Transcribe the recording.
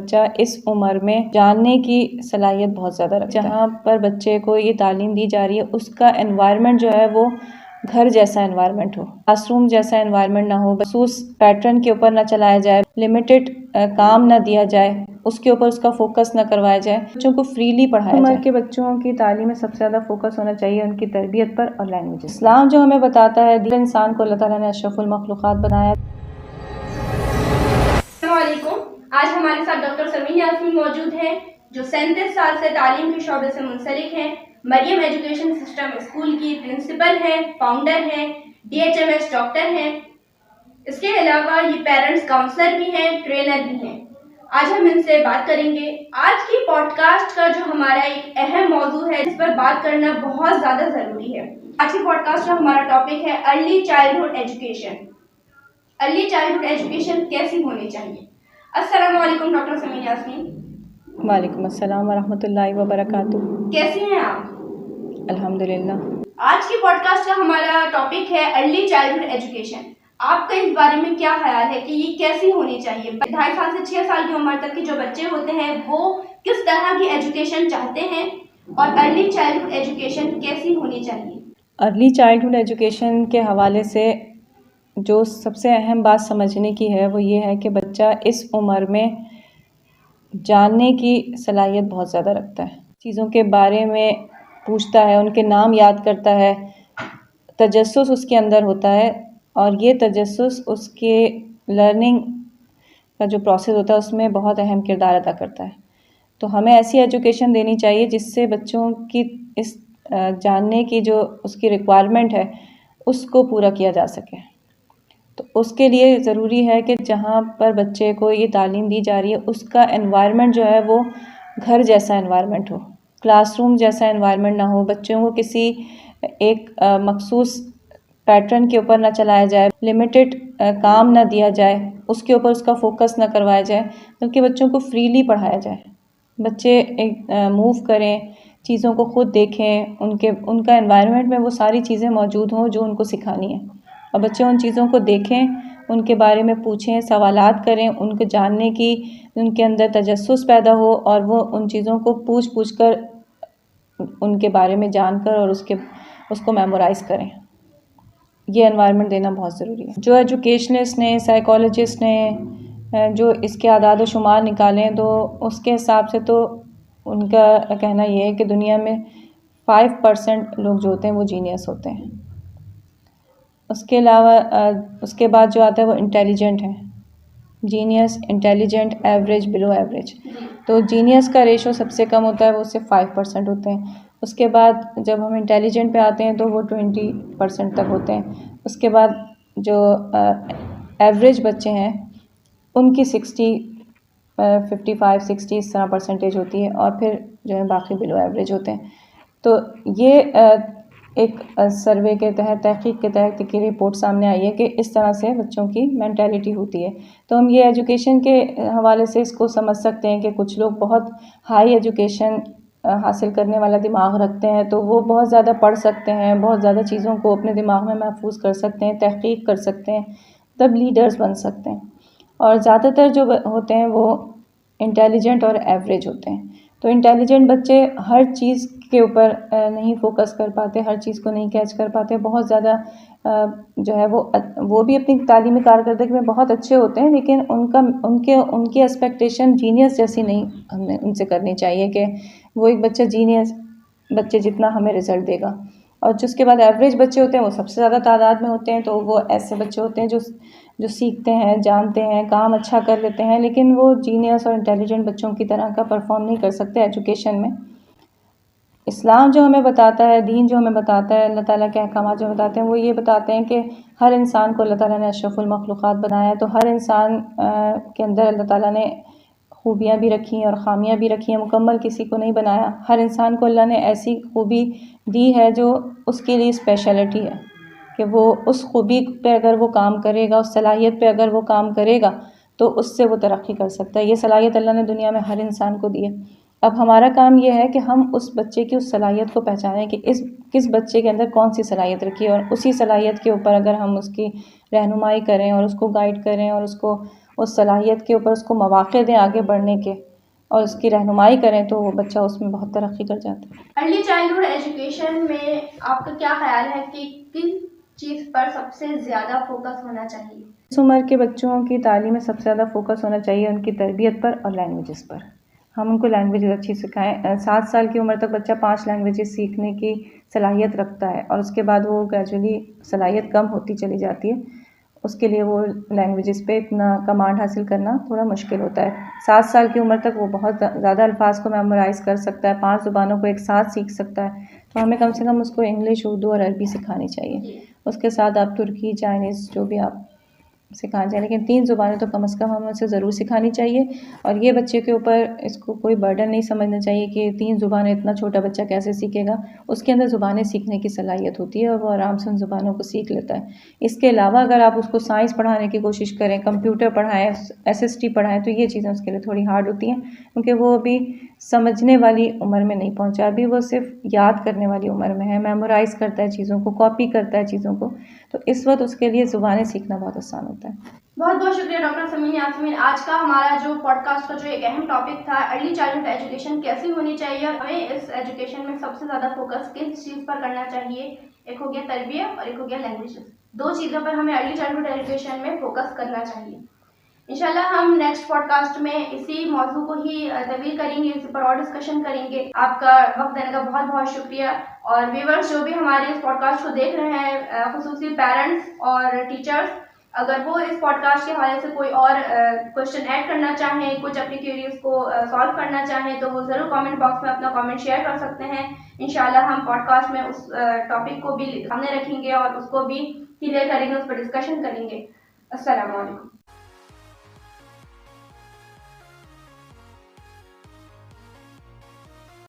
बच्चा इस उम्र में जानने की सलाहियत बहुत ज़्यादा रखता है। जहाँ पर बच्चे को ये तालीम दी जा रही है उसका एनवायरनमेंट जो है वो घर जैसा एनवायरनमेंट हो, क्लासरूम जैसा एनवायरनमेंट ना हो, खसूस पैटर्न के ऊपर ना चलाया जाए, लिमिटेड काम ना दिया जाए, उसके ऊपर उसका फोकस ना करवाया जाए, बच्चों को फ्रीली पढ़ाया जाए। उम्र के बच्चों की तालीम में सबसे ज़्यादा फोकस होना चाहिए उनकी तरबियत पर और लैंग्वेज। इस्लाम जो हमें बताता है इंसान को अल्लाह ताला ने अशरफुल मखलूक़ात बनाया। आज हमारे साथ डॉक्टर समीन यास्मीन मौजूद हैं जो 37 साल से तालीम के शोबे से मुंसलिक हैं। मरियम एजुकेशन सिस्टम स्कूल की प्रिंसिपल हैं, फाउंडर हैं, DHMS डॉक्टर हैं। इसके अलावा ये पेरेंट्स काउंसलर भी हैं, ट्रेनर भी हैं। आज हम इनसे बात करेंगे। आज की पॉडकास्ट का जो हमारा एक अहम मौजू है जिस पर बात करना बहुत ज़्यादा ज़रूरी है। आज की पॉडकास्ट का हमारा टॉपिक है early childhood education. Early childhood education कैसी होनी चाहिए। अस्सलाम वालेकुम डॉक्टर समीन यास्मीन। वालेकुम अस्सलाम वरहमतुल्लाहि वबरकातुहू। कैसी हैं आप? अल्हम्दुलिल्लाह। आज की पॉडकास्ट का हमारा टॉपिक है अर्ली चाइल्डहुड एजुकेशन। आपका इस बारे में क्या ख्याल है कि ये कैसी होनी चाहिए? 2.5 साल से 6 साल की उम्र तक के जो बच्चे होते हैं वो किस तरह की एजुकेशन चाहते हैं और अर्ली चाइल्डहुड एजुकेशन कैसी होनी चाहिए? अर्ली चाइल्डहुड एजुकेशन के हवाले से जो सबसे अहम बात समझने की है वो ये है कि बच्चा इस उम्र में जानने की सलाहियत बहुत ज़्यादा रखता है, चीज़ों के बारे में पूछता है, उनके नाम याद करता है, तजस्सुस उसके अंदर होता है और ये तजस्सुस उसके लर्निंग का जो प्रोसेस होता है उसमें बहुत अहम किरदार अदा करता है। तो हमें ऐसी एजुकेशन देनी चाहिए जिससे बच्चों की इस जानने की जो उसकी रिक्वायरमेंट है उसको पूरा किया जा सके। तो उसके लिए ज़रूरी है कि जहाँ पर बच्चे को ये तालीम दी जा रही है उसका एनवायरनमेंट जो है वो घर जैसा एनवायरनमेंट हो, क्लासरूम जैसा एनवायरनमेंट ना हो, बच्चों को किसी एक मखसूस पैटर्न के ऊपर ना चलाया जाए, लिमिटेड काम ना दिया जाए, उसके ऊपर उसका फोकस ना करवाया जाए, बल्कि बच्चों को फ्रीली पढ़ाया जाए। बच्चे एक मूव करें, चीज़ों को ख़ुद देखें, उनका एनवायरनमेंट में वो सारी चीज़ें मौजूद हों जो उनको सिखानी है और बच्चे उन चीज़ों को देखें, उनके बारे में पूछें, सवालात करें, उनको जानने की उनके अंदर तजस्सुस पैदा हो और वो उन चीज़ों को पूछ कर उनके बारे में जानकर और उसको मेमोराइज़ करें। ये एनवायरनमेंट देना बहुत ज़रूरी है। जो एजुकेशनिस्ट ने, साइकोलॉजिस्ट ने जो इसके आदाद व शुमार निकालें तो उसके हिसाब से तो उनका कहना ये है कि दुनिया में 5% लोग जो होते हैं वो जीनियस होते हैं। उसके अलावा उसके बाद जो आता है वो इंटेलिजेंट है, genius, intelligent, average, below average. तो जीनियस का रेशो सबसे कम होता है, वो सिर्फ 5% होते हैं। उसके बाद जब हम इंटेलिजेंट पे आते हैं तो वो 20% तक होते हैं। उसके बाद जो एवरेज बच्चे हैं उनकी 55-60 इस तरह परसेंटेज होती है और फिर जो है बाकी बिलो एवरेज होते हैं। तो ये एक सर्वे के तहत, तहकीक के तहत की रिपोर्ट सामने आई है कि इस तरह से बच्चों की मेंटालिटी होती है। तो हम ये एजुकेशन के हवाले से इसको समझ सकते हैं कि कुछ लोग बहुत हाई एजुकेशन हासिल करने वाला दिमाग रखते हैं तो वो बहुत ज़्यादा पढ़ सकते हैं, बहुत ज़्यादा चीज़ों को अपने दिमाग में महफूज कर सकते हैं, तहकीक कर सकते हैं, तब लीडर्स बन सकते हैं। और ज़्यादातर जो होते हैं वो इंटेलिजेंट और एवरेज होते हैं। तो इंटेलिजेंट बच्चे हर चीज़ के ऊपर नहीं फोकस कर पाते, हर चीज़ को नहीं कैच कर पाते, बहुत ज़्यादा जो है वो भी अपनी तालीमी कारकर्दगी में बहुत अच्छे होते हैं, लेकिन उनकी एक्सपेक्टेशन जीनियस जैसी नहीं हमें उनसे करनी चाहिए कि वो एक बच्चा जीनियस बच्चे जितना हमें रिज़ल्ट देगा। और जिसके बाद एवरेज बच्चे होते हैं वो सबसे ज़्यादा तादाद में होते हैं। तो वो ऐसे बच्चे होते हैं जो सीखते हैं, जानते हैं, काम अच्छा कर लेते हैं, लेकिन वो जीनियस और इंटेलिजेंट बच्चों की तरह का परफॉर्म नहीं कर सकते एजुकेशन में। इस्लाम जो हमें बताता है, दीन जो हमें बताता है, अल्लाह ताला के अहकाम जो बताते हैं वो ये बताते हैं कि हर इंसान को अल्लाह ताला ने अशरफुल मखलूक़ात बनाया है। तो हर इंसान के अंदर अल्लाह ताला ने खूबियाँ भी रखी हैं और ख़ामियाँ भी रखी हैं, मुकम्मल किसी को नहीं बनाया। हर इंसान को अल्लाह ने ऐसी खूबी दी है जो उसके लिए स्पेशलिटी है कि वो उस खूबी पे अगर वो काम करेगा, उस सलाहियत पे अगर वो काम करेगा तो उससे वो तरक्की कर सकता है। ये सलाहियत अल्लाह ने दुनिया में हर इंसान को दी है। अब हमारा काम ये है कि हम उस बच्चे की उस सलाहियत को पहचानें कि किस बच्चे के अंदर कौन सी सलाहियत रखी है और उसी सलाहियत के ऊपर अगर हम उसकी रहनुमाई करें और उसको गाइड करें और उस सलाहियत के ऊपर उसको मौक़े दें आगे बढ़ने के और उसकी रहनुमाई करें तो वो बच्चा उसमें बहुत तरक्की कर जाता है। अर्ली चाइल्डहुड एजुकेशन में आपका क्या ख्याल है कि किन चीज़ पर सबसे ज़्यादा फोकस होना चाहिए? इस उम्र के बच्चों की तालीम में सबसे ज़्यादा फोकस होना चाहिए उनकी तरबियत पर और लैंग्वेजेस पर। हम उनको लैंग्वेजेस अच्छी सिखाएं। 7 साल की उम्र तक बच्चा 5 लैंग्वेजेस सीखने की सलाहियत रखता है और उसके बाद वो ग्रेजुअली सलाहियत कम होती चली जाती है। उसके लिए वो लैंग्वेजेस पे इतना कमांड हासिल करना थोड़ा मुश्किल होता है। 7 साल की उम्र तक वो बहुत ज़्यादा अल्फाज को मेमोराइज़ कर सकता है, 5 ज़ुबानों को एक साथ सीख सकता है। तो हमें कम से कम उसको इंग्लिश, उर्दू और अरबी सिखानी चाहिए। उसके साथ आप तुर्की, चाइनीज़ जो भी आप सिखाना चाहिए, लेकिन 3 ज़ुबानें तो कम से कम हमें उसे ज़रूर सिखानी चाहिए। और ये बच्चे के ऊपर इसको कोई बर्डन नहीं समझना चाहिए कि 3 ज़ुबानें इतना छोटा बच्चा कैसे सीखेगा। उसके अंदर ज़ुबानें सीखने की सलाहियत होती है और वो आराम से उन ज़ुबानों को सीख लेता है। इसके अलावा अगर आप उसको साइंस पढ़ाने की कोशिश करें, कंप्यूटर पढ़ाएँ, SST पढ़ाएँ, तो ये चीज़ें उसके लिए थोड़ी हार्ड होती हैं क्योंकि वो अभी समझने वाली उम्र में नहीं पहुँचा। अभी वो सिर्फ़ याद करने वाली उम्र में है, मेमोराइज़ करता है चीज़ों को, कॉपी करता है चीज़ों को। तो इस वक़्त उसके लिए ज़ुबानें सीखना बहुत आसान होता है। बहुत बहुत शुक्रिया डॉक्टर समीन यास्मीन। आज का हमारा जो पॉडकास्ट का जो एक अहम टॉपिक था, अर्ली चाइल्डहुड एजुकेशन कैसी होनी चाहिए और हमें इस एजुकेशन में सबसे ज़्यादा फोकस किस चीज़ पर करना चाहिए। एक हो गया तरबियत और एक हो गया लैंग्वेजेस। 2 चीज़ों पर हमें अर्ली चाइल्डहुड एजुकेशन में फोकस करना चाहिए। इंशाल्लाह हम नेक्स्ट पॉडकास्ट में इसी मौजू को ही तवील करेंगे, इस पर और डिस्कशन करेंगे। आपका वक्त देने का बहुत बहुत शुक्रिया। और व्यूअर्स जो भी हमारे इस पॉडकास्ट को देख रहे हैं, खुसूसी पेरेंट्स और टीचर्स, अगर वो इस पॉडकास्ट के हवाले से कोई और क्वेश्चन ऐड करना चाहें, कुछ अपनी क्वेरीज को सॉल्व करना चाहें, तो वो ज़रूर कमेंट बॉक्स में अपना कमेंट शेयर कर सकते हैं। इंशाल्लाह हम पॉडकास्ट में उस टॉपिक को भी सामने रखेंगे और उसको भी क्लियर करेंगे, उस पर डिस्कशन करेंगे। अस्सलाम वालेकुम।